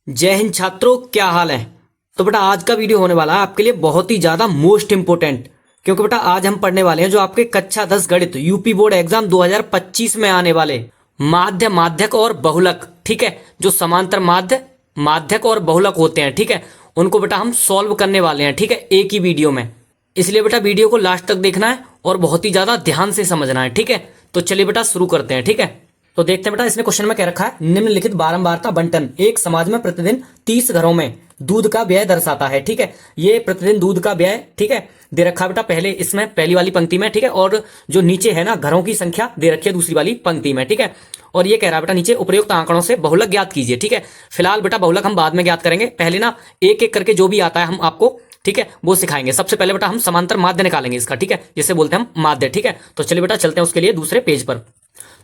जय हिंद छात्रों, क्या हाल है। तो बेटा आज का वीडियो होने वाला है आपके लिए बहुत ही ज्यादा मोस्ट इंपोर्टेंट, क्योंकि बेटा आज हम पढ़ने वाले हैं जो आपके कक्षा 10 गणित यूपी बोर्ड एग्जाम 2025 में आने वाले माध्य, माध्यक और बहुलक, ठीक है, जो समांतर माध्य, माध्यक और बहुलक होते हैं, ठीक है, उनको बेटा हम सॉल्व करने वाले हैं, ठीक है, एक ही वीडियो में। इसलिए बेटा वीडियो को लास्ट तक देखना है और बहुत ही ज्यादा ध्यान से समझना है, ठीक है। तो चलिए बेटा शुरू करते हैं, ठीक है। तो देखते हैं बेटा इसने क्वेश्चन में क्या रखा है। निम्नलिखित बारंबारता बंटन एक समाज में प्रतिदिन 30 घरों में दूध का व्यय दर्शाता है, ठीक है। ये प्रतिदिन दूध का व्यय, ठीक है, दे रखा है बेटा पहले इसमें पहली वाली पंक्ति में, ठीक है, और जो नीचे है ना घरों की संख्या दे रखी है दूसरी वाली पंक्ति में, ठीक है। और ये कह रहा है बेटा नीचे उपयुक्त आंकड़ों से बहुलक ज्ञात कीजिए, ठीक है। फिलहाल बेटा बहुलक हम बाद में ज्ञात करेंगे, पहले ना एक एक करके जो भी आता है हम आपको, ठीक है, वो सिखाएंगे। सबसे पहले बेटा हम समांतर माध्य निकालेंगे इसका, ठीक है, जिसे बोलते हैं हम माध्य, ठीक है। तो चलिए बेटा चलते हैं उसके लिए दूसरे पेज पर।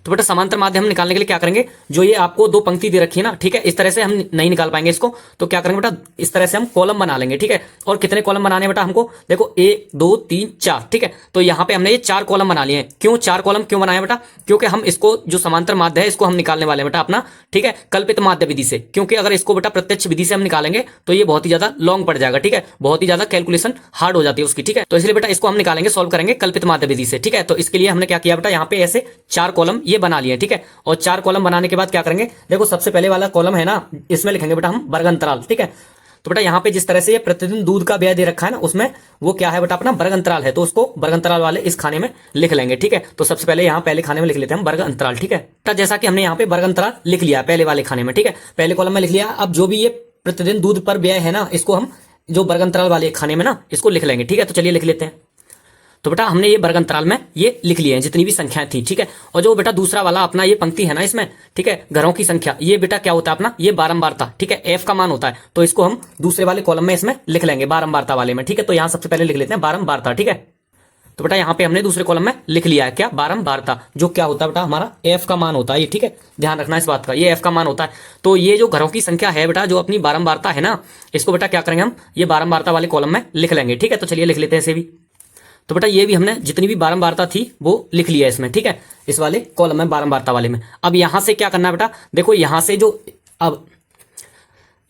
तो बेटा समांतर माध्य हम निकालने के लिए क्या करेंगे, जो ये आपको दो पंक्ति दे रखी है ना, ठीक है, इस तरह से हम नहीं निकाल पाएंगे इसको, तो क्या करेंगे बेटा इस तरह से हम कॉलम बना लेंगे, ठीक है। और कितने कॉलम बनाने बेटा हमको, देखो 1 2 3 4, ठीक है। तो यहाँ पे हमने ये 4 कॉलम बना लिए हैं। क्यों 4 कॉलम क्यों बनाए बेटा, क्योंकि हम इसको जो समांतर माध्य है इसको हम निकालने वाले हैं बेटा अपना, ठीक है, कल्पित माध्य विधि से। क्योंकि अगर इसको बेटा प्रत्यक्ष विधि से हम निकालेंगे तो ये बहुत ही ज्यादा लॉन्ग पड़ जाएगा, ठीक है, बहुत ही ज्यादा कैलकुलेशन हार्ड हो जाती है उसकी, ठीक है। तो इसलिए बेटा इसको हम निकालेंगे, सॉल्व करेंगे कल्पित माध्य विधि से, ठीक है। तो इसके लिए हमने क्या किया बेटा, यहाँ पे ऐसे 4 कॉलम ये बना लिए, ठीक है। और 4 कॉलम बनाने के बाद क्या करेंगे, देखो सबसे पहले वाला कॉलम है ना, इसमें लिखेंगे बेटा हम वर्ग अंतराल, ठीक है। तो बेटा यहाँ पे जिस तरह से ये प्रतिदिन दूध का व्यय दे रखा है ना, उसमें वो क्या है बेटा अपना वर्ग अंतराल है, तो उसको वर्ग अंतराल वाले इस खाने में लिख लेंगे, ठीक है। तो सबसे पहले यहाँ पहले खाने में लिख लेते हैं हम वर्ग अंतराल, ठीक है। तो जैसा कि हमने यहाँ पे वर्ग अंतराल लिख लिया पहले वाले खाने में, ठीक है, पहले कॉलम में लिख लिया। अब जो भी ये प्रतिदिन दूध पर व्यय है ना, इसको हम जो वर्ग अंतराल वाले खाने में ना इसको लिख लेंगे, ठीक है। तो चलिए लिख लेते हैं। तो बेटा हमने ये वर्ग अंतराल में ये लिख लिए हैं जितनी भी संख्याएं थी, ठीक है। और जो बेटा दूसरा वाला अपना ये पंक्ति है ना इसमें, ठीक है, घरों की संख्या, ये बेटा क्या होता है अपना, ये बारंबारता, ठीक है, एफ का मान होता है। तो इसको हम दूसरे वाले कॉलम में इसमें लिख लेंगे बारंबारता वाले में, ठीक है। तो यहां सबसे पहले लिख लेते हैं बारंबारता, ठीक है। तो बेटा यहाँ पे हमने दूसरे कॉलम में लिख लिया है क्या, बारंबारता, जो क्या होता है बेटा हमारा एफ का मान होता है ये, ठीक है, ध्यान रखना इस बात का, ये एफ का मान होता है। तो ये जो घरों की संख्या है बेटा, जो अपनी बारंबारता है ना, इसको बेटा क्या करेंगे हम ये बारंबारता वाले कॉलम में लिख लेंगे, ठीक है। तो चलिए लिख लेते हैं इसे भी। तो बेटा ये भी हमने जितनी भी बारंबारता थी वो लिख लिया है इसमें, ठीक है, इस वाले कॉलम में बारंबारता वाले में। अब यहां से क्या करना है बेटा, देखो यहां से जो अब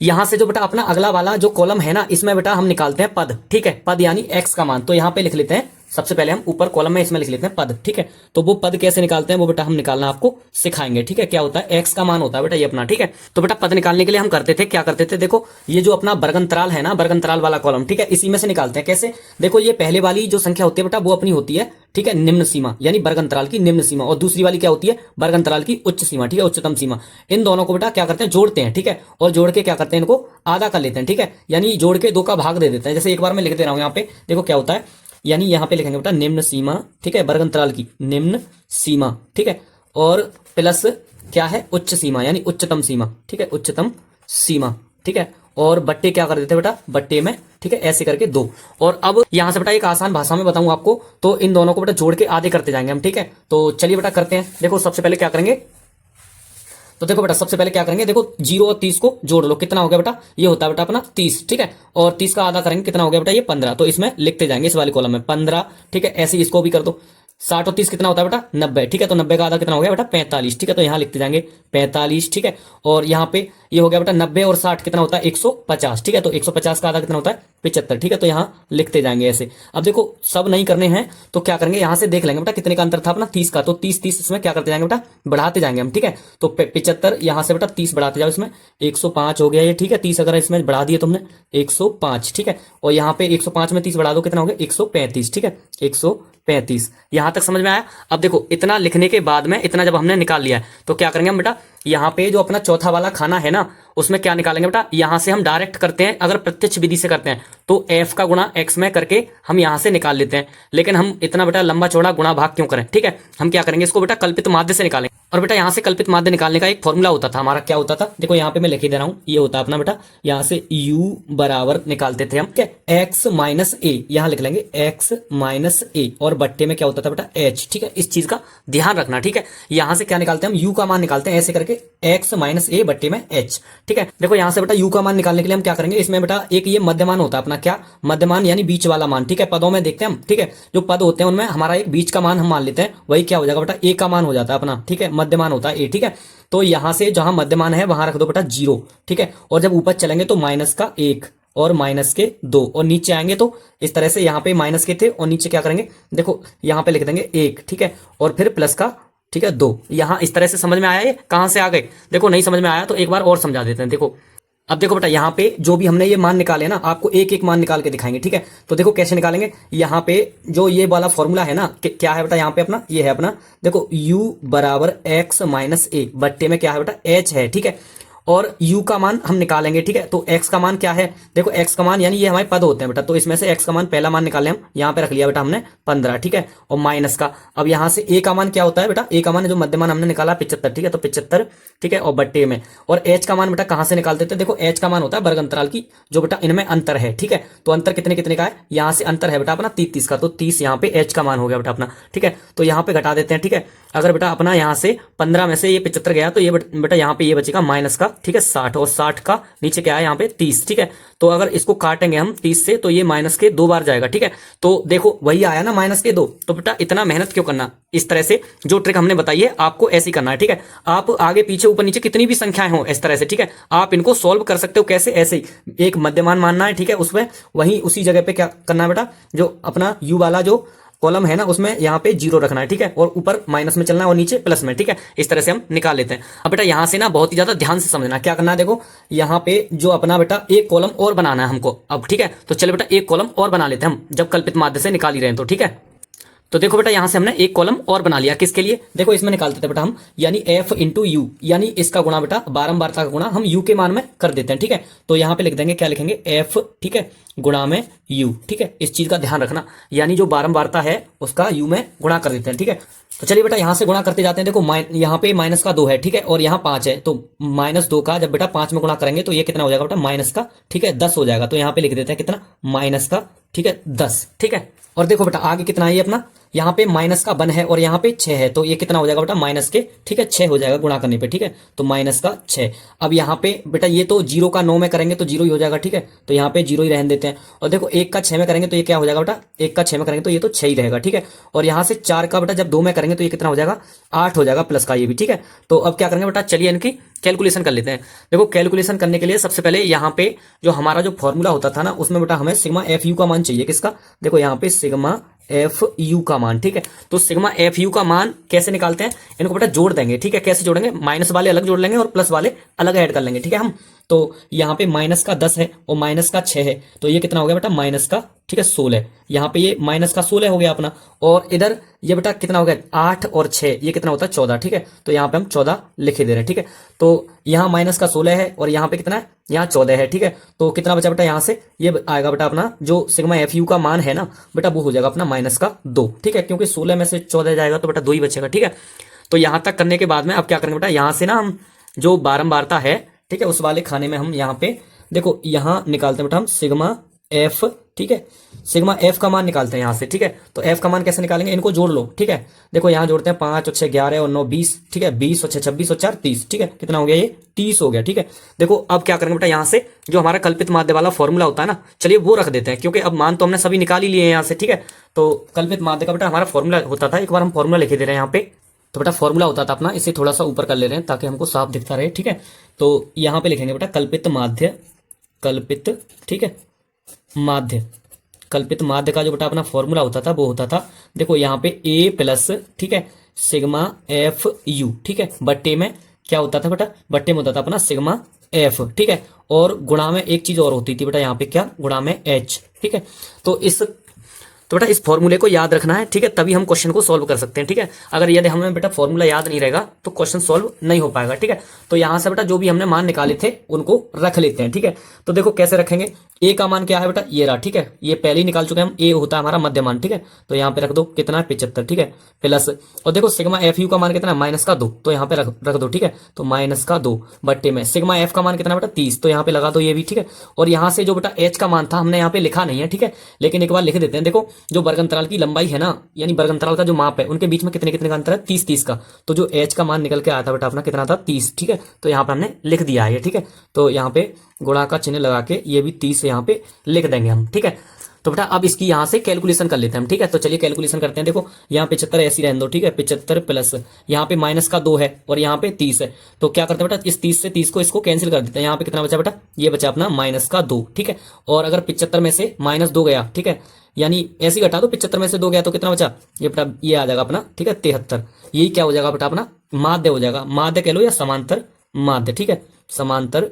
यहां से जो बेटा अपना अगला वाला जो कॉलम है ना, इसमें बेटा हम निकालते हैं पद, ठीक है, पद यानी एक्स का मान। तो यहां पे लिख लेते हैं सबसे पहले हम ऊपर कॉलम में इसमें लिख लेते हैं पद, ठीक है। तो वो पद कैसे निकालते हैं वो बेटा हम निकालना आपको सिखाएंगे, ठीक है। क्या होता है, एक्स का मान होता है बेटा ये अपना, ठीक है। तो बेटा पद निकालने के लिए हम करते थे क्या करते थे, देखो ये जो अपना वर्ग अंतराल है ना, वर्ग अंतराल वाला कॉलम, ठीक है, इसी में से निकालते हैं। कैसे, देखो ये पहले वाली जो संख्या होती है बेटा वो अपनी होती है, ठीक है, निम्न सीमा, यानी वर्ग अंतराल की निम्न सीमा, और दूसरी वाली क्या होती है, वर्ग अंतराल की उच्च सीमा, ठीक है, उच्चतम सीमा। इन दोनों को बेटा क्या करते हैं, जोड़ते हैं, ठीक है, और जोड़ के क्या करते हैं, इनको आधा कर लेते हैं, ठीक है, यानी जोड़ के 2 का भाग दे देते हैं। जैसे एक बार मैं लिख दे रहा हूं यहाँ पे, देखो क्या होता है, यानी यहां पे लिखेंगे बेटा निम्न सीमा, ठीक है, वर्ग अंतराल की निम्न सीमा, ठीक है, और प्लस क्या है, उच्च सीमा यानी उच्चतम सीमा, ठीक है, उच्चतम सीमा, ठीक है, और बट्टे क्या कर देते हैं बेटा, बट्टे में, ठीक है, ऐसे करके 2। और अब यहां से बेटा एक आसान भाषा में बताऊं आपको, तो इन दोनों को बेटा जोड़ के आधे करते जाएंगे हम, ठीक है। तो चलिए बेटा करते हैं। देखो सबसे पहले क्या करेंगे, तो देखो बेटा सबसे पहले क्या करेंगे, देखो 0 और 30 को जोड़ लो, कितना हो गया बेटा, ये होता है बेटा अपना 30, ठीक है, और 30 का आधा करेंगे कितना हो गया बेटा, ये 15। तो इसमें लिखते जाएंगे इस वाले कॉलम में 15, ठीक है, ऐसे इसको भी कर दो। 60 और 30 कितना होता है बेटा, 90, ठीक है, तो 90 का आधा कितना हो गया बेटा 45, ठीक है, तो यहाँ लिखते जाएंगे 45, ठीक है। और यहाँ पे ये हो गया बेटा 90 और 60 कितना होता है 150, ठीक है, तो 150 का आधा कितना होता है 75, ठीक है, तो यहाँ लिखते जाएंगे ऐसे। अब देखो सब नहीं करने हैं तो क्या करेंगे, यहाँ से देख लेंगे बेटा कितने का अंतर था अपना 30 का, तो 30 इसमें क्या करते जाएंगे बेटा, बढ़ाते जाएंगे हम, ठीक है। तो 75 यहाँ से बेटा 30 बढ़ाते जाओ, इसमें 105 हो गया ये, ठीक है, 30 अगर इसमें बढ़ा दिए तुमने 105, ठीक है, और यहाँ पे 105 में 30 बढ़ा दो कितना हो गया 135, ठीक है, 135। यहां तक समझ में आया। अब देखो इतना लिखने के बाद में इतना जब हमने निकाल लिया है तो क्या करेंगे हम बेटा, यहाँ पे जो अपना चौथा वाला खाना है ना उसमें क्या निकालेंगे बेटा, यहां से हम डायरेक्ट करते हैं, अगर प्रत्यक्ष विधि से करते हैं तो एफ का गुणा एक्स में करके हम यहां से निकाल लेते हैं। लेकिन हम इतना बेटा लंबा चौड़ा गुणा भाग क्यों करें, ठीक है, हम क्या करेंगे इसको बेटा कल्पित माध्य से निकालेंगे। और बेटा यहाँ से कल्पित माध्य निकालने का एक फॉर्मूला होता था हमारा, क्या होता था, देखो यहाँ पे मैं लिख ही दे रहा हूँ, ये होता है अपना बेटा, यहाँ से u बराबर निकालते थे हम, क्या x माइनस ए, यहाँ लिख लेंगे x माइनस ए, और बट्टे में क्या होता था बेटा h, ठीक है, इस चीज का ध्यान रखना, ठीक है। यहाँ से क्या निकालते हैं हम, u का मान निकालते हैं ऐसे करके x माइनस ए बट्टे में h, ठीक है। देखो यहाँ से बेटा यू का मान निकालने के लिए हम क्या करेंगे, इसमें बेटा एक ये मध्यमान होता है अपना, क्या मध्यमान यानी बीच वाला मान, ठीक है। पदों में देखते हैं हम, ठीक है, जो पद होते हैं उनमें हमारा एक बीच का मान हम मान लेते हैं, वही क्या हो जाएगा बेटा ए का मान हो जाता है अपना, ठीक है। मध्यमान होता है ए, ठीक है। तो यहाँ से जहां मध्यमान है वहां रख दो बेटा 0, ठीक है। और जब ऊपर चलेंगे तो माइनस का 1 और माइनस के 2, और नीचे आएंगे तो इस तरह से यहाँ पे माइनस के थे और नीचे क्या करेंगे, देखो यहाँ पे लिख देंगे 1, ठीक है, और फिर प्लस का, ठीक है, 2। यहाँ इस तरह से समझ में आया, ये कहां से आ गए, देखो नहीं समझ में आया तो एक बार और समझा देते हैं। देखो अब देखो बेटा यहाँ पे जो भी हमने ये मान निकाले ना, आपको एक एक मान निकाल के दिखाएंगे, ठीक है। तो देखो कैसे निकालेंगे, यहाँ पे जो ये वाला फॉर्मूला है ना, क्या है बेटा, यहाँ पे अपना ये है अपना, देखो u बराबर x माइनस ए, बट्टे में क्या है बेटा h है, ठीक है। और u का मान हम निकालेंगे, ठीक है। तो x का मान क्या है, देखो x का मान यानी ये हमारे पद होते हैं बेटा, तो इसमें से x का मान पहला मान निकाले हम, यहाँ पे रख लिया बेटा हमने 15, ठीक है। और माइनस का, अब यहाँ से a का मान क्या होता है बेटा, a का मान जो मध्यमान हमने निकाला 75, ठीक है, तो 75, ठीक है, और बट्टे में, और h का मान बेटा कहाँ से निकालते थे, देखो h का मान होता है वर्ग अंतराल की जो बेटा इनमें अंतर है, ठीक है। तो अंतर कितने कितने का है, यहाँ से अंतर है बेटा अपना 30 का, तो 30 यहाँ पे h का मान हो गया बेटा अपना, ठीक है। तो यहाँ पे घटा देते हैं, ठीक है। अगर बेटा अपना यहाँ से 15 में से ये 75 गया तो ये बेटा यहाँ पे ये बचेगा माइनस का, ठीक है, 60, और 60 का नीचे क्या है यहाँ पे 30, ठीक है। तो अगर इसको काटेंगे हम 30 से तो ये माइनस के 2 बार जाएगा, ठीक है। तो देखो वही आया ना माइनस के 2, तो बेटा इतना मेहनत क्यों करना, इस तरह से जो ट्रिक हमने बताई है आपको ऐसे ही करना है, ठीक है। आप आगे पीछे ऊपर नीचे कितनी भी संख्याएं हो इस तरह से, ठीक है, आप इनको सोल्व कर सकते हो, कैसे, ऐसे ही एक मध्यमान मानना है, ठीक है, उसमें वहीं उसी जगह पे क्या करना है बेटा, जो अपना यू वाला जो कॉलम है ना उसमें यहाँ पे 0 रखना है, ठीक है, और ऊपर माइनस में चलना है और नीचे प्लस में, ठीक है। इस तरह से हम निकाल लेते हैं। अब बेटा यहाँ से ना बहुत ही ज्यादा ध्यान से समझना, क्या करना है, देखो यहाँ पे जो अपना बेटा एक कॉलम और बनाना है हमको अब, ठीक है। तो चलो बेटा एक कॉलम और बना लेते हैं हम, जब कल्पित माध्य से निकाल ही रहे हैं तो, ठीक है। तो देखो बेटा यहाँ से हमने एक कॉलम और बना लिया, किसके लिए, देखो इसमें निकालते थे बेटा हम, यानी f इंटू यू, यानी इसका गुणा बेटा बारंबारता का गुणा हम u के मान में कर देते हैं, ठीक है। तो यहाँ पे लिख देंगे, क्या लिखेंगे, f, ठीक है, गुणा में u, ठीक है। इस चीज का ध्यान रखना, यानी जो बारंबारता है उसका u में गुणा कर देते हैं, ठीक है। तो चलिए बेटा यहाँ से गुणा करते जाते हैं। देखो यहाँ पे माइनस का 2 है, ठीक है, और यहाँ 5 है, तो -2 का जब बेटा 5 में गुणा करेंगे तो ये कितना हो जाएगा बेटा, माइनस का, ठीक है, 10 हो जाएगा। तो यहाँ पे लिख देते हैं कितना, माइनस का, ठीक है, 10, ठीक है। और देखो बेटा आगे कितना है ये अपना, यहाँ पे माइनस का 1 है और यहाँ पे 6 है, तो ये कितना हो जाएगा बेटा, माइनस के, ठीक है, 6 हो जाएगा गुणा करने पे, ठीक है। तो माइनस का 6। अब यहाँ पे बेटा ये तो 0 का 9 में करेंगे तो 0 ही हो जाएगा, ठीक है, तो यहाँ पे 0 ही रहने देते हैं। और देखो 1 का 6 में करेंगे तो ये क्या हो जाएगा बेटा, 1 का 6 में करेंगे तो ये तो 6 ही रहेगा, ठीक है। और यहाँ से 4 का बेटा जब 2 में करेंगे तो ये कितना हो जाएगा, 8 हो जाएगा, प्लस का ये भी, ठीक है। तो अब क्या करेंगे बेटा, चलिए इनकी कैलकुलेशन कर लेते हैं। देखो कैलकुलेशन करने के लिए सबसे पहले यहाँ पे जो हमारा जो फॉर्मूला होता था ना उसमें बेटा हमें सिग्मा एफ यू का मान चाहिए, किसका, देखो यहाँ पे सिग्मा एफ यू का मान, ठीक है। तो सिग्मा एफ यू का मान कैसे निकालते हैं, इनको बेटा जोड़ देंगे, ठीक है। कैसे जोड़ेंगे, माइनस वाले अलग जोड़ लेंगे और प्लस वाले अलग ऐड कर लेंगे, ठीक है हम। तो यहाँ पे माइनस का 10 है और माइनस का 6 है, तो ये कितना हो गया बेटा, माइनस का, ठीक है, 16। यहाँ पे ये माइनस का 16 हो गया अपना, और इधर ये बेटा कितना हो गया, 8 और 6, ये कितना होता है 14, ठीक है। तो यहाँ पे हम 14 लिखे दे रहे हैं, ठीक है। तो यहाँ माइनस का 16 है और यहाँ पे कितना है, यहाँ 14 है, ठीक है। तो कितना बचा बेटा, यहाँ से ये आएगा बेटा अपना जो सिग्मा एफ यू का मान है ना बेटा, वो हो जाएगा अपना माइनस का 2, ठीक है, क्योंकि 16 में से 14 जाएगा तो बेटा 2 ही बचेगा, ठीक है। तो यहाँ तक करने के बाद में अब क्या करेंगे बेटा, यहाँ से ना हम जो बारंबारता है, ठीक है, उस वाले खाने में हम यहाँ पे देखो यहाँ निकालते हैं बेटा हम सिग्मा एफ, ठीक है, सिग्मा एफ का मान निकालते हैं यहाँ से, ठीक है। तो एफ का मान कैसे निकालेंगे, इनको जोड़ लो, ठीक है। देखो यहाँ जोड़ते हैं 5 और 6 11 और 9 20, ठीक है, 20 और 6 26 और 4 30, ठीक है, कितना हो गया ये 30 हो गया, ठीक है। देखो अब क्या करेंगे बेटा, यहाँ से जो हमारा कल्पित माध्य वाला फॉर्मूला होता है ना, चलिए वो रख देते हैं, क्योंकि अब मान तो हमने सभी निकाल ही लिए हैं यहाँ से, ठीक है। तो कल्पित माध्य का बेटा हमारा फॉर्मूला होता था, एक बार हम फॉर्मूला लिखे दे रहे हैं यहाँ पे। तो बेटा फॉर्मूला होता था अपना, इसे थोड़ा सा ऊपर कर ले रहे हैं ताकि हमको साफ दिखता रहे, ठीक है। तो यहाँ पे लिखेंगे बेटा कल्पित माध्य, कल्पित, ठीक है, माध्य, कल्पित माध्य का जो बेटा अपना फॉर्मूला होता था वो होता था, देखो यहाँ पे ए प्लस, ठीक है, सिग्मा एफ यू, ठीक है, बट्टे में क्या होता था बेटा, बट्टे में होता था अपना सिग्मा एफ, ठीक है, और गुणा में एक चीज और होती थी बेटा, यहाँ पे क्या, गुणा में एच, ठीक है। तो बेटा इस फॉर्मूले को याद रखना है, ठीक है, तभी हम क्वेश्चन को सॉल्व कर सकते हैं, ठीक है। अगर यदि हमें बेटा फॉर्मूला याद नहीं रहेगा तो क्वेश्चन सॉल्व नहीं हो पाएगा, ठीक है। तो यहाँ से बेटा जो भी हमने मान निकाले थे उनको रख लेते हैं, ठीक है। तो देखो कैसे रखेंगे, ए का मान क्या है बेटा, ये रहा, ठीक है, ये पहले ही निकाल चुके हैं हम, ए होता है हमारा मध्य मान, ठीक है। तो यहाँ पे रख दो कितना है 75, ठीक है, प्लस, और देखो सिग्मा एफ यू का मान कितना है, माइनस का 2, तो यहाँ पे रख दो, ठीक है। तो माइनस का 2 बट्टे में सिग्मा एफ का मान कितना बेटा 30, तो यहाँ पे लगा दो ये भी, ठीक है। और यहाँ से जो बेटा एच का मान था हमने यहाँ पे लिखा नहीं है, ठीक है, लेकिन एक बार लिख देते हैं। देखो जो वर्ग अंतराल की लंबाई है ना, यानी वर्ग अंतराल का जो माप है, उनके बीच में कितने कितने का अंतर है, 30 का। तो जो h का मान निकल के आया था बेटा अपना कितना था, 30। ठीक है, तो यहाँ पे हमने लिख दिया है। ठीक है, तो यहाँ पे गुणा का चिन्ह लगा के ये भी 30 यहाँ पे लिख देंगे हम। ठीक है, तो बेटा अब इसकी यहाँ से कैलकुलेशन कर लेते हैं हम। ठीक है, तो चलिए कैलकुलेशन करते हैं। देखो यहाँ 75 ऐसी रहने दो। ठीक है, 75 प्लस यहाँ पे माइनस का 2 है और यहाँ पे 30 है। तो क्या करते हैं बेटा, इस 30 से 30 को इसको कैंसिल कर देते हैं। यहाँ पे कितना बचा बेटा, ये बचा अपना माइनस का 2। ठीक है, और अगर 75 में से माइनस 2 गया, ठीक है, यानी ऐसे ही घटा दो, 75 में से 2 गया तो कितना बचा, ये बेटा ये आ जाएगा अपना, ठीक है, 73। यही क्या हो जाएगा बेटा अपना माध्य हो जाएगा, माध्य कह लो या समांतर माध्य। ठीक है, समांतर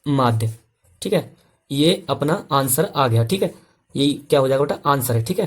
माध्य। ठीक है, ये अपना आंसर आ गया। ठीक है, यही क्या हो जाएगा बेटा आंसर है। ठीक है,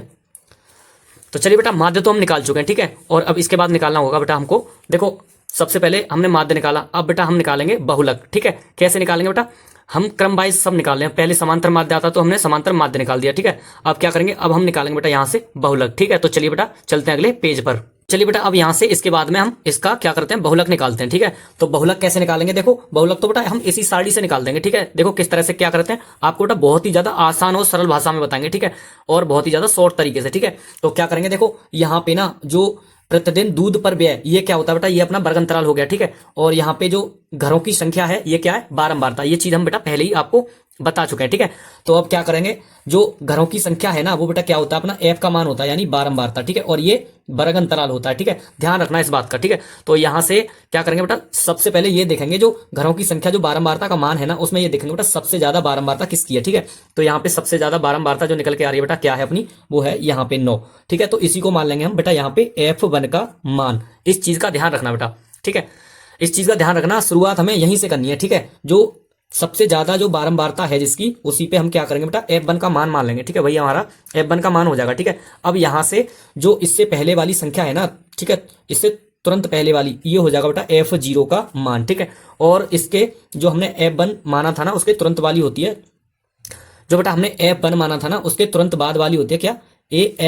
तो चलिए बेटा माध्य तो हम निकाल चुके हैं। ठीक है, और अब इसके बाद निकालना होगा बेटा हमको। देखो सबसे पहले हमने माध्य निकाला, अब बेटा हम निकालेंगे बहुलक। ठीक है, कैसे निकालेंगे बेटा, हम क्रम वाइज सब निकाल रहे हैं। पहले समांतर माध्य आता तो हमने समांतर माध्य निकाल दिया। ठीक है, अब क्या करेंगे, अब हम निकालेंगे बेटा यहाँ से बहुलक। ठीक है, तो चलिए बेटा चलते हैं अगले पेज पर। चलिए बेटा अब यहाँ से इसके बाद में हम इसका क्या करते हैं, बहुलक निकालते हैं। ठीक है, तो बहुलक कैसे निकालेंगे, देखो बहुलक तो बेटा हम इसी सारणी से निकाल देंगे। ठीक है, देखो किस तरह से क्या करते हैं, आपको बेटा बहुत ही ज्यादा आसान और सरल भाषा में बताएंगे। ठीक है, और बहुत ही ज्यादा शॉर्ट तरीके से। ठीक है, तो क्या करेंगे, देखो यहाँ पे ना जो प्रतिदिन दूध पर व्यय, ये क्या होता है बेटा, ये अपना वर्ग अंतराल हो गया। ठीक है, और यहाँ पे जो घरों की संख्या है ये क्या है, बारंबारता। ये चीज हम बेटा पहले ही आपको बता चुके हैं। ठीक है, तो अब क्या करेंगे, जो घरों की संख्या है ना वो बेटा क्या होता है अपना f का मान होता है, यानी बारंबारता। ठीक है, और ये वर्ग अंतराल होता है। ठीक है, ध्यान रखना इस बात का। ठीक है, तो यहां से क्या करेंगे बेटा, सबसे पहले ये देखेंगे जो घरों की संख्या जो बारंबारता का मान है ना, उसमें ये देखेंगे बेटा सबसे ज्यादा बारंबारता किसकी है। ठीक है, तो यहाँ पे सबसे ज्यादा बारंबारता जो निकल के आ रही है बेटा क्या है अपनी, वो है यहाँ पे 9। ठीक है, तो इसी को मान लेंगे हम बेटा यहाँ पे f1 का मान। इस चीज का ध्यान रखना बेटा। ठीक है, इस चीज का ध्यान रखना, शुरुआत हमें यहीं से करनी है। ठीक है, जो सबसे ज्यादा जो बारंबारता है जिसकी, उसी पे हम क्या करेंगे बेटा f1 का मान मान लेंगे। ठीक है, वही हमारा f1 का मान हो जाएगा। ठीक है, अब यहां से जो इससे पहले वाली संख्या है ना, ठीक है, इससे तुरंत पहले वाली, ये हो जाएगा बेटा f0 का मान। ठीक है, और इसके जो हमने f1 माना था ना उसके तुरंत वाली होती है, जो बेटा हमने f1 माना था ना उसके तुरंत बाद वाली होती है क्या,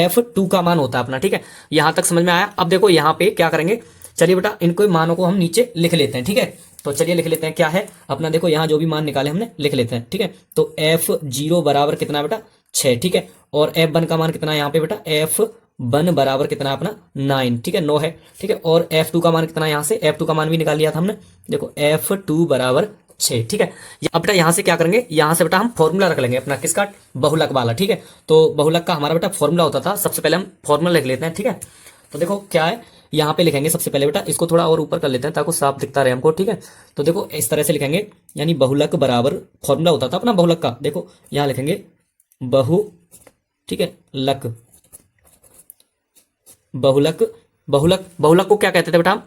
f2 का मान होता है अपना। ठीक है, यहां तक समझ में आया। अब देखो यहाँ पे क्या करेंगे, चलिए बेटा इनको मानों को हम नीचे लिख लेते हैं। ठीक है, तो चलिए लिख लेते हैं क्या है अपना, देखो यहाँ जो भी मान निकाले हमने लिख लेते हैं। ठीक है, तो f0 बराबर कितना बेटा 6। ठीक है, और f1 का मान कितना है यहाँ पे बेटा, f1 बराबर कितना है अपना 9। ठीक है, 9 है। ठीक है, और f2 का मान कितना है, यहाँ से f2 का मान भी निकाल लिया था हमने, देखो f2 बराबर 6। ठीक है, अब बेटा यहाँ से क्या करेंगे, यहाँ से बेटा हम फॉर्मूला रख लेंगे अपना, किसका, बहुलक वाला। ठीक है, तो बहुलक का हमारा बेटा फॉर्मूला होता था, सबसे पहले हम फॉर्मूला लिख लेते हैं। ठीक है, तो देखो क्या है, यहाँ पे लिखेंगे सबसे पहले बेटा, इसको थोड़ा और ऊपर कर लेते हैं ताकि साफ दिखता रहे हमको। ठीक है, तो देखो इस तरह से लिखेंगे, यानी बहुलक बराबर फॉर्मूला होता था अपना बहुलक का, देखो यहाँ लिखेंगे बहु, ठीक है, लक, बहुलक, बहुलक, बहुलक को क्या कहते थे बेटा,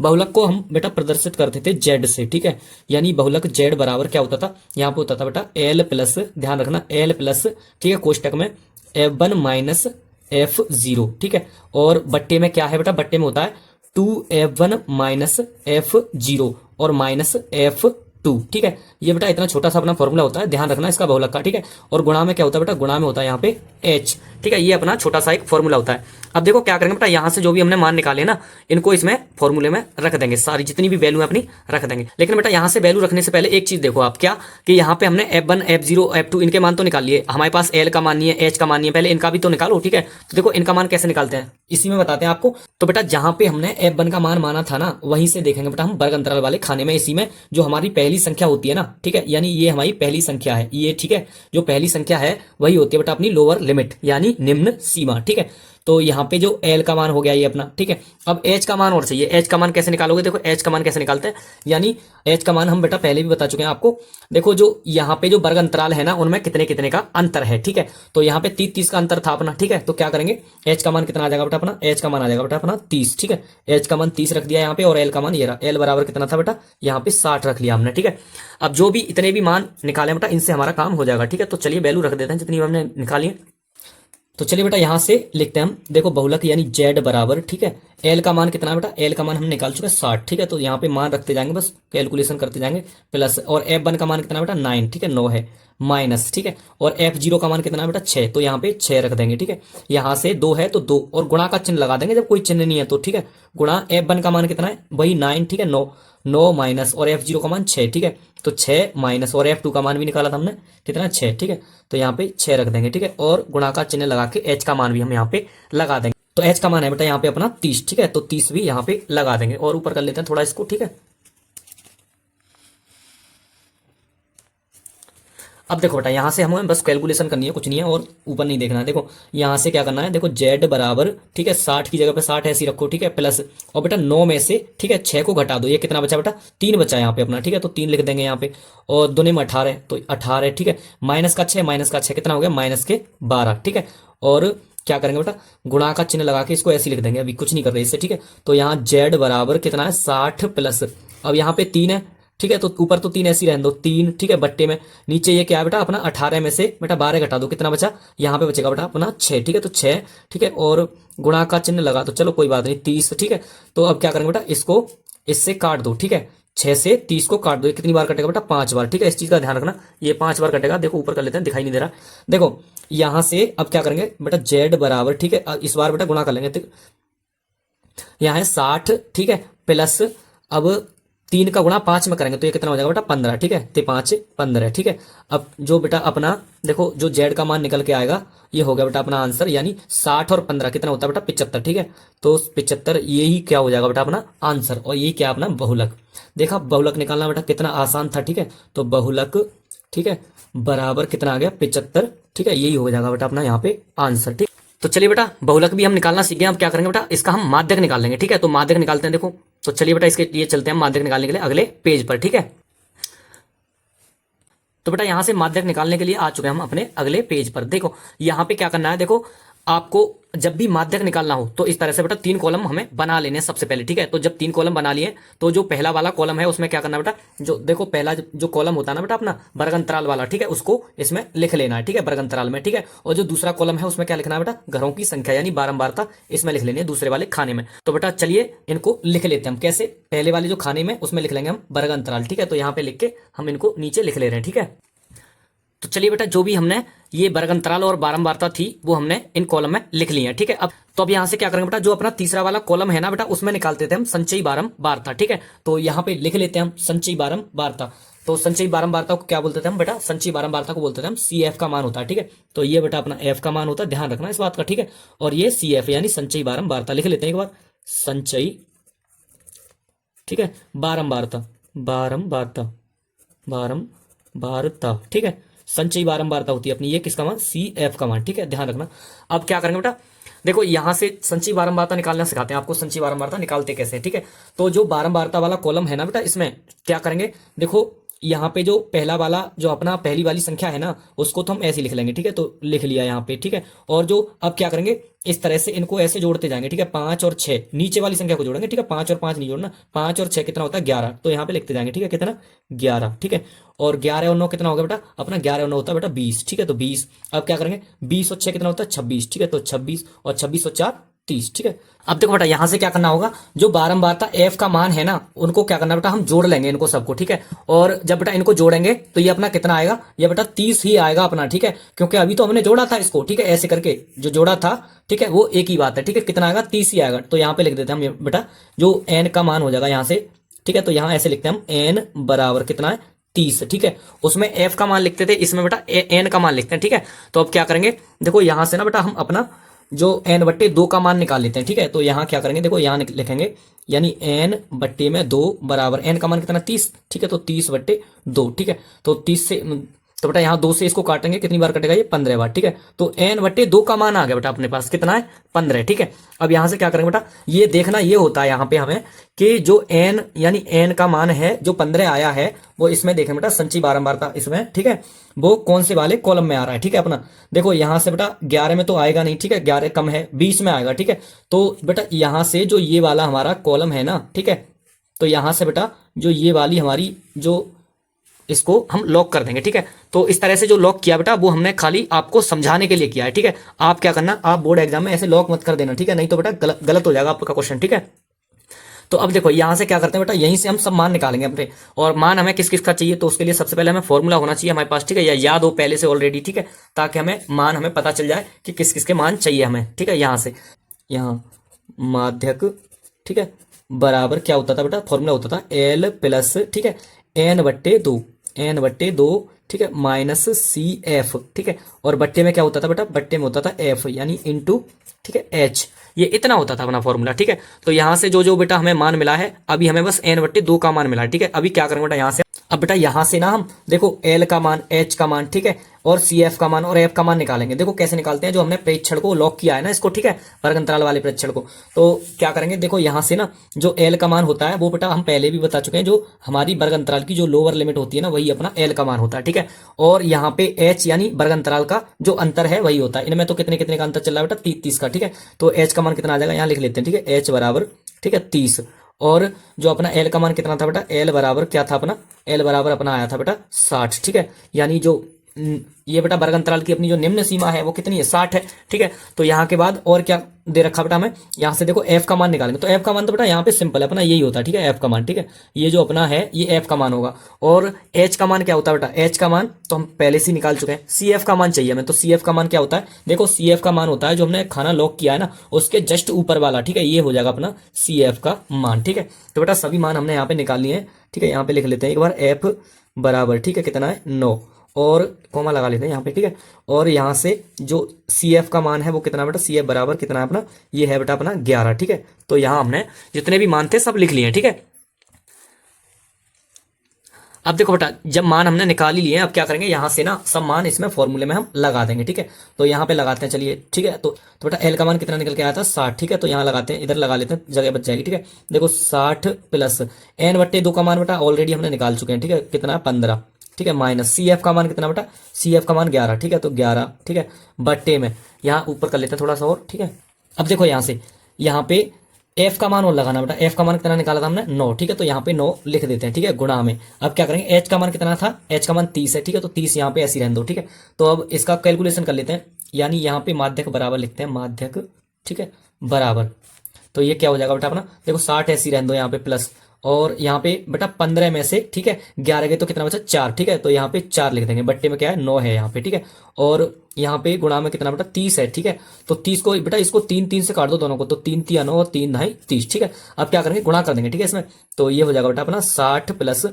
बहुलक को हम बेटा प्रदर्शित करते थे जेड से। ठीक है, यानी बहुलक जेड बराबर क्या होता था, यहाँ पे होता था बेटा एल प्लस, ध्यान रखना एल प्लस, ठीक है, कोष्टक में f1 माइनस f0। ठीक है, और बट्टे में क्या है बेटा, बट्टे में होता है 2f1 माइनस f0 और माइनस f2। ठीक है, ये बेटा इतना छोटा सा अपना फॉर्मूला होता है, ध्यान रखना इसका बहुलक का। ठीक है, और गुणा में क्या होता है बेटा, गुणा में होता है यहाँ पे h। ठीक है, ये अपना छोटा सा एक फॉर्मूला होता है। अब देखो क्या करेंगे बेटा, यहाँ से जो भी हमने मान निकाले ना, इनको इसमें फॉर्मूले में रख देंगे, सारी जितनी भी वैल्यू है अपनी रख देंगे। लेकिन बेटा यहाँ से वैल्यू रखने से पहले एक चीज देखो आप, क्या कि यहाँ पे हमने f1 f0 f2 इनके मान तो निकाल लिए, हमारे पास l का मान नहीं है, h का मान नहीं है, पहले इनका भी तो निकालो। ठीक है, तो देखो इनका मान कैसे निकालते हैं इसी में बताते हैं आपको। तो बेटा जहां पे हमने f1 का मान माना था ना, वहीं से देखेंगे बेटा हम वर्ग अंतराल वाले खाने में, इसी में जो हमारी पहली संख्या होती है ना, ठीक है, यानी ये हमारी पहली संख्या है ये। ठीक है, जो पहली संख्या है वही होती है बेटा अपनी लोअर लिमिट, यानी निम्न सीमा। ठीक है, तो यहाँ पे जो l का मान हो गया ये अपना। ठीक है, अब h का मान और चाहिए, h का मान कैसे निकालोगे, देखो h का मान कैसे निकालते हैं, यानी h का मान हम बेटा पहले भी बता चुके हैं आपको। देखो जो यहाँ पे जो वर्ग अंतराल है ना, उनमें कितने कितने का अंतर है। ठीक है, तो यहाँ पे 30 का अंतर था अपना। ठीक है, तो क्या करेंगे, h का मान कितना आ जाएगा बेटा अपना, h का मान आ जाएगा बेटा अपना 30। ठीक है, h का मान 30 रख दिया यहाँ पे, और l का मान ये रहा, l बराबर कितना था बेटा, यहाँ पे 60 रख लिया हमने। ठीक है, अब जो भी इतने भी मान निकाले बेटा, इनसे हमारा काम हो जाएगा। ठीक है, तो चलिए वैल्यू रख देते हैं जितनी हमने निकाली है। तो चलिए बेटा यहाँ से लिखते हैं हम, देखो बहुलक यानी z बराबर, ठीक है, l का मान कितना है बेटा, l का मान हम निकाल चुके हैं 60। ठीक है, तो यहाँ पे मान रखते जाएंगे, बस कैलकुलेशन करते जाएंगे, प्लस, और f1 का मान कितना है बेटा 9। ठीक है, 9 है, माइनस, ठीक है। और F0 का मान कितना है बेटा 6, तो यहाँ पे 6 रख देंगे, ठीक है। यहाँ से 2 है तो 2 और गुणा का चिन्ह लगा देंगे जब कोई चिन्ह नहीं है तो, ठीक है। गुणा F1 का मान कितना है वही 9, ठीक है, 9 9 माइनस और F0 का मान 6, ठीक है। तो 6 माइनस और F2 का मान भी निकाला था हमने कितना 6, ठीक है। तो यहाँ पे 6 रख देंगे, ठीक है। और गुणा का चिन्ह लगा के H का मान भी हम यहाँ पे लगा देंगे। तो H का मान है बेटा यहाँ पे अपना 30, ठीक है। तो 30 भी यहाँ पे लगा देंगे और ऊपर कर लेते हैं थोड़ा इसको, ठीक है। अब देखो बेटा यहाँ से हमें बस कैलकुलेशन करनी है, कुछ नहीं है और ऊपर नहीं देखना है। देखो यहाँ से क्या करना है, देखो z बराबर, ठीक है, 60 की जगह पे 60 ऐसी रखो, ठीक है, प्लस और बेटा 9 में से, ठीक है, 6 को घटा दो, ये कितना बचा बेटा 3 बचा यहाँ पे अपना, ठीक है। तो 3 लिख देंगे यहाँ पे और दूनी में 18, तो 18, ठीक है, माइनस का 6 कितना हो गया माइनस के 12, ठीक है। और क्या करेंगे बेटा गुणा का चिन्ह लगा के इसको ऐसे लिख देंगे, अभी कुछ नहीं कर रहे इससे, ठीक है। तो यहाँ z बराबर कितना है 60 प्लस, अब यहाँ पे 3 है, ठीक है, तो ऊपर तो 3 ऐसी रहने दो 3, ठीक है, बट्टे में नीचे ये क्या है बेटा अपना 18 में से बेटा 12 घटा दो, कितना बचा यहाँ पे बचेगा बेटा अपना 6, ठीक है। तो 6, ठीक है, और गुणा का चिन्ह लगा तो चलो कोई बात नहीं 30, ठीक है। तो अब क्या करेंगे बेटा इसको इससे काट दो, ठीक है, 6 से 30 को काट दो, ये कितनी बार कटेगा बेटा 5 बार, ठीक है। इस चीज का ध्यान रखना, ये 5 बार कटेगा। देखो ऊपर कर लेते हैं, दिखाई नहीं दे रहा। देखो यहां से अब क्या करेंगे बेटा z बराबर, ठीक है, इस बार बेटा गुणा कर लेंगे, यहाँ है 60, ठीक है, प्लस अब 3 का गुणा 5 में करेंगे तो ये कितना हो जाएगा बेटा 15, ठीक है, ते 5 15, ठीक है। अब जो बेटा अपना देखो जो z का मान निकल के आएगा ये हो गया बेटा अपना आंसर, यानी 60 और 15 कितना होता है बेटा 75, ठीक है। तो 75 यही क्या हो जाएगा बेटा अपना आंसर, और यही क्या अपना बहुलक। देखा बहुलक निकालना बेटा कितना आसान था, ठीक है। तो बहुलक, ठीक है, बराबर कितना आ गया 75, ठीक है, यही हो जाएगा बेटा अपना यहाँ पे आंसर, ठीक। तो चलिए बेटा बहुलक भी हम निकालना सीख गए। अब क्या करेंगे बेटा इसका हम माध्यक निकाल लेंगे, ठीक है। तो माध्यक निकालते हैं, देखो तो चलिए बेटा इसके लिए चलते हैं माध्यक निकालने के लिए अगले पेज पर, ठीक है। तो बेटा यहां से माध्यक निकालने के लिए आ चुके हैं हम अपने अगले पेज पर। देखो यहां पे क्या करना है, देखो आपको जब भी माध्यक निकालना हो तो इस तरह से बेटा 3 कॉलम हमें बना लेने सबसे पहले, ठीक है। तो जब 3 कॉलम बना लिए तो जो पहला वाला कॉलम है उसमें क्या करना है बेटा, जो देखो पहला जो कॉलम होता है ना बेटा अपना वर्ग अंतराल वाला, ठीक है, उसको इसमें लिख लेना है, ठीक है, वर्ग अंतराल में, ठीक है। और जो दूसरा कॉलम है उसमें क्या लिखना है बेटा घरों की संख्या यानी बारंबारता इसमें लिख लेनी है दूसरे वाले खाने में। तो बेटा चलिए इनको लिख लेते हैं हम, कैसे, पहले वाले जो खाने में उसमें लिख लेंगे हम वर्ग अंतराल, ठीक है। तो यहाँ पे लिख के हम इनको नीचे लिख ले रहे हैं, ठीक है। तो चलिए बेटा जो भी हमने ये वर्ग अंतराल और बारंबारता थी वो हमने इन कॉलम में लिख ली है, ठीक है। अब तो अब यहां से क्या करेंगे बेटा, जो अपना तीसरा वाला कॉलम है ना बेटा उसमें निकालते थे हम संचयी बारंबारता, ठीक है। तो यहाँ पे लिख लेते हैं हम संचयी बारंबारता। तो संचयी बारंबारता को क्या बोलते थे हम बेटा, संचयी बारंबारता को बोलते थे हम CF का मान होता है, ठीक है। तो ये बेटा अपना F का मान होता है, ध्यान रखना इस बात का, ठीक है। और ये CF यानी संचयी बारंबारता लिख लेते हैं एक बार, संचयी, ठीक है, बारंबारता बारंबारता बारंबारता, ठीक है, संचयी बारंबारता होती है अपनी, ये किसका मान CF का मान, ठीक है, ध्यान रखना। अब क्या करेंगे बेटा, देखो यहां से संचयी बारंबारता निकालना सिखाते हैं आपको, संचयी बारंबारता निकालते कैसे हैं, ठीक है। तो जो बारंबारता वाला कॉलम है ना बेटा इसमें क्या करेंगे, देखो यहाँ पे जो पहला वाला जो अपना पहली वाली संख्या है ना उसको तो हम ऐसे लिख लेंगे, ठीक है। तो लिख लिया यहाँ पे, ठीक है। और जो अब क्या करेंगे इस तरह से इनको ऐसे जोड़ते जाएंगे, ठीक है, 5 और 6 नीचे वाली संख्या को जोड़ेंगे, ठीक है, 5 और 5 नहीं जोड़ना, 5 और 6 कितना होता है 11, तो यहाँ पे लिखते जाएंगे, ठीक है, कितना 11, ठीक है। और 11 और 9 कितना होगा बेटा अपना 11 और 9 होता है बेटा 20, ठीक है। तो 20, अब क्या करेंगे 20 और 6 कितना होता है 26, ठीक है। तो 26 और 26 और 4 30, ठीक है। अब देखो बेटा यहां से क्या करना होगा, जो बारंबारता F का मान है ना उनको क्या करना बेटा हम जोड़ लेंगे इनको सबको, ठीक है। और जब बेटा इनको जोड़ेंगे तो ये अपना कितना आएगा, ये बेटा 30 ही आएगा अपना, ठीक है, क्योंकि अभी तो हमने जोड़ा था इसको, ठीक है, ऐसे करके जो जोड़ा था, ठीक है, वो एक ही बात है, ठीक है, कितना आएगा 30 ही आएगा। तो यहाँ पे लिख देते हैं हम बेटा जो n का मान हो जाएगा यहाँ से, ठीक है। तो यहाँ ऐसे लिखते हैं हम n बराबर कितना है 30, ठीक है। उसमें F का मान लिखते थे, इसमें बेटा n का मान लिखते हैं, ठीक है। तो अब क्या करेंगे, देखो यहां से ना बेटा हम अपना जो n/2 का मान निकाल लेते हैं, ठीक है। तो यहाँ क्या करेंगे, देखो यहाँ लिखेंगे यानी n/2 बराबर n का मान कितना 30, ठीक है। तो 30/2, ठीक है। तो 30 से तो बेटा यहाँ 2 से इसको काटेंगे, कितनी बार कटेगा ये 15 बार, ठीक है। तो n/2 का मान आ गया बेटा अपने पास कितना है 15, ठीक है। अब यहाँ से क्या करेंगे बेटा, ये देखना ये होता है यहाँ पे हमें कि जो n यानी n का मान है जो 15 आया है वो इसमें देखें बेटा संचयी बारंबारता इसमें, ठीक है, वो कौन से वाले कॉलम में आ रहा है, ठीक है। अपना देखो यहाँ से बेटा 11 में तो आएगा नहीं, ठीक है, 11 कम है, 20 में आएगा, ठीक है। तो बेटा यहाँ से जो ये वाला हमारा कॉलम है ना, ठीक है, तो यहाँ से बेटा जो ये वाली हमारी जो इसको हम लॉक कर देंगे, ठीक है। तो इस तरह से जो लॉक किया बेटा वो हमने खाली आपको समझाने के लिए किया है, ठीक है। आप क्या करना, आप बोर्ड एग्जाम में ऐसे लॉक मत कर देना, ठीक है, नहीं तो बेटा गलत हो जाएगा आपका क्वेश्चन, ठीक है। तो अब देखो यहाँ से क्या करते हैं बेटा, यहीं से हम सब मान निकालेंगे अपने, और मान हमें किस किस का चाहिए, तो उसके लिए सबसे पहले हमें फॉर्मूला होना चाहिए हमारे पास, ठीक है, या याद हो पहले से ऑलरेडी, ठीक है, ताकि हमें पता चल जाए कि किस किस के मान चाहिए हमें, ठीक है। यहाँ से यहाँ माध्यक, ठीक है, बराबर क्या होता था बेटा, फॉर्मूला होता था एल प्लस, ठीक है, n/2, ठीक है, माइनस सी एफ, ठीक है, और बट्टे में क्या होता था बेटा, बट्टे में होता था एफ यानी इंटू, ठीक है, एच, ये इतना होता था अपना फॉर्मूला, ठीक है। तो यहाँ से जो जो बेटा हमें मान मिला है, अभी हमें बस n/2 का मान मिला है, ठीक है। अभी क्या करेंगे बेटा, यहाँ से अब बेटा यहाँ से ना हम देखो एल का मान, एच का मान, ठीक है, और सी एफ का मान और एफ का मान निकालेंगे। देखो कैसे निकालते हैं, जो हमने परीक्षण को लॉक किया है ना इसको, ठीक है, वर्ग अंतराल वाले परीक्षण को, तो क्या करेंगे, देखो यहाँ से ना जो एल का मान होता है वो बेटा हम पहले भी बता चुके हैं, जो हमारी वर्ग अंतराल की जो लोअर लिमिट होती है ना, वही अपना एल का मान होता है, ठीक है। और यहाँ पे एच यानी वर्ग अंतराल का जो अंतर है वही होता है। इनमें तो कितने कितने का अंतर चल रहा है बेटा, 30 का, ठीक है। तो एच का मान कितना आ जाएगा, यहाँ लिख लेते हैं, ठीक है, एच बराबर, ठीक है, 30, और जो अपना एल का मान कितना था बेटा, एल बराबर क्या था अपना, एल बराबर अपना आया था बेटा 60, ठीक है, यानी जो ये बेटा वर्ग अंतराल की अपनी जो निम्न सीमा है वो कितनी है, 60 है, ठीक है। तो यहाँ के बाद और क्या दे रखा बेटा हमें, यहाँ से देखो एफ का मान निकालेंगे, तो एफ का मान तो बेटा यहाँ पे सिंपल है अपना यही होता है, ठीक है, एफ का मान, ठीक है, ये जो अपना है ये एफ का मान होगा। और एच का मान क्या होता है बेटा, एच का मान तो हम पहले से निकाल चुके हैं। सी एफ का मान चाहिए हमें, तो सी एफ का मान क्या होता है, देखो सी एफ का मान होता है जो हमने खाना लॉक किया है ना उसके जस्ट ऊपर वाला, ठीक है, ये हो जाएगा अपना सी एफ का मान, ठीक है। तो बेटा सभी मान हमने यहाँ पे निकाल लिए हैं, ठीक है, यहाँ पे लिख लेते हैं एक बार, एफ बराबर, ठीक है, कितना है 9, और कॉमा लगा लेते हैं यहाँ पे, ठीक है। और यहाँ से जो सी एफ का मान है वो कितना बेटा, सी एफ बराबर कितना है अपना, ये है बेटा अपना 11, ठीक है। तो यहाँ हमने जितने भी मान थे सब लिख लिए हैं, ठीक है। अब देखो बेटा जब मान हमने निकाल ही लिए हैं, अब क्या करेंगे, यहाँ से ना सब मान इसमें फॉर्मूले में हम लगा देंगे, ठीक है। तो यहाँ पे लगाते हैं, चलिए, ठीक है। तो बेटा एल का मान कितना निकल के आया था, 60, ठीक है। तो यहाँ लगाते हैं, इधर लगा लेते हैं, जगह बच जाएगी, ठीक है। देखो 60 प्लस n/2 का मान बेटा ऑलरेडी हमने निकाल चुके हैं, ठीक है, कितना 15, ठीक है, माइनस सी एफ का मान कितना बेटा, सी एफ का मान 11, ठीक है, तो 11, ठीक है, बट्टे में यहाँ ऊपर कर लेते हैं थोड़ा सा और, ठीक है। अब देखो यहाँ से यहाँ पे एफ का मान और लगाना बेटा, एफ का मान कितना निकाला था हमने 9, ठीक है, तो यहाँ पे 9 लिख देते हैं, ठीक है, गुणा में। अब क्या करेंगे, एच का मान कितना था, एच का मान 30 है, ठीक है, तो 30 यहाँ पे ऐसी रहने दो, ठीक है। तो अब इसका कैलकुलेशन कर लेते हैं, यानी यहाँ पे माध्यक बराबर लिखते हैं, माध्यक, ठीक है, बराबर, तो ये क्या हो जाएगा बेटा अपना, देखो 60 ऐसी रहने दो यहाँ पे प्लस, और यहाँ पे बेटा 15 में से, ठीक है, 11 गए तो कितना बचा 4, ठीक है, तो यहाँ पे 4 लिख देंगे, बट्टे में क्या है 9 है यहाँ पे, ठीक है। और यहाँ पे गुणा में कितना बेटा 30 है, ठीक है। तो 30 को बेटा इसको 3 से काट दो दोनों को, तो 3 3 9 और 3 9 30, ठीक है। अब क्या करेंगे, गुणा कर देंगे, ठीक है इसमें, तो ये हो जाएगा बेटा अपना 60 प्लस,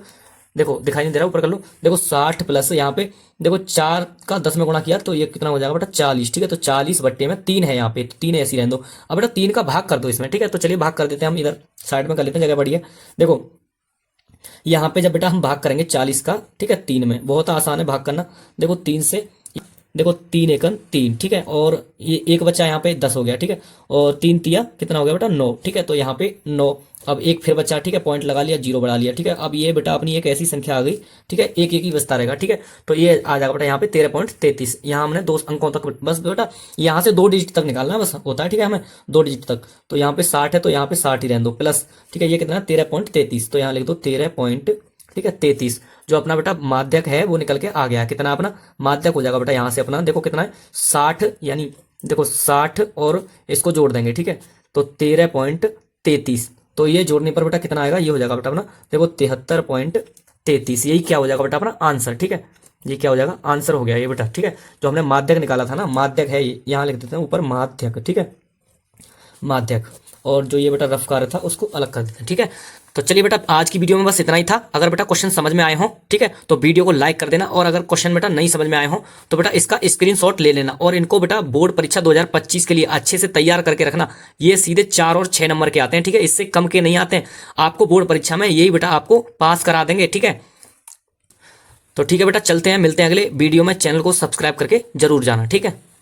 देखो दिखाई नहीं दे रहा, ऊपर कर लो, देखो 60 प्लस यहाँ पे देखो 4 का 10 में गुणा किया तो ये कितना हो जाएगा बेटा 40, ठीक है। तो 40 बट्टे में 3 है यहाँ पे, तो 3 ऐसी रहने दो। अब बेटा 3 का भाग कर दो इसमें, ठीक है। तो चलिए भाग कर देते हैं हम, इधर साइड में कर लेते हैं, जगह बढ़िया। देखो यहाँ पे जब बेटा हम भाग करेंगे 40 का, ठीक है, 3 में, बहुत आसान है भाग करना। देखो 3 से, देखो 3 एकन 3, ठीक है, और ये एक बच्चा यहाँ पे 10 हो गया, ठीक है, और 3 तिया कितना हो गया बेटा 9, ठीक है। तो यहाँ पे 9, अब एक फिर बच्चा, ठीक है, पॉइंट लगा लिया, 0 बढ़ा लिया, ठीक है। अब ये बेटा अपनी एक ऐसी संख्या आ गई, ठीक है, एक एक ही बचता रहेगा, ठीक है। तो ये आ जाएगा बेटा यहाँ पे 13.33, यहाँ हमने 2 अंकों तक बस बेटा यहाँ से 2 डिजिट तक निकालना है बस, होता है, ठीक है, हमें 2 डिजिट तक। तो यहाँ पे 60 है तो यहाँ पे 60 ही रहने दो प्लस, ठीक है, ये कितना 13.33, तो यहाँ लिख दो 13.33, जो अपना बेटा माध्यक है वो निकल के आ गया, कितना अपना माध्यक हो जाएगा बेटा यहाँ से अपना, देखो कितना है 60, यानी देखो 60 और इसको जोड़ देंगे, ठीक है, तो 13.33, तो ये जोड़ने पर बेटा कितना आएगा, ये हो जाएगा बेटा अपना देखो 73.33, यही क्या हो जाएगा बेटा अपना आंसर, ठीक है, ये क्या हो जाएगा आंसर हो गया ये बेटा, ठीक है। जो हमने माध्यक निकाला था ना, माध्यक है ये, यहाँ लिख देते हैं ऊपर माध्यक, ठीक है, माध्यक, और जो ये बेटा रफ कार्य था उसको अलग कर देते हैं, ठीक है। तो चलिए बेटा आज की वीडियो में बस इतना ही था। अगर बेटा क्वेश्चन समझ में आए हो, ठीक है, तो वीडियो को लाइक कर देना, और अगर क्वेश्चन बेटा नहीं समझ में आए हो तो बेटा इसका स्क्रीनशॉट ले लेना, और इनको बेटा बोर्ड परीक्षा 2025 के लिए अच्छे से तैयार करके रखना। ये सीधे 4 और 6 नंबर के आते हैं, ठीक है, इससे कम के नहीं आते हैं। आपको बोर्ड परीक्षा में यही बेटा आपको पास करा देंगे, ठीक है। तो ठीक है बेटा, चलते हैं, मिलते हैं अगले वीडियो में। चैनल को सब्सक्राइब करके जरूर जाना, ठीक है।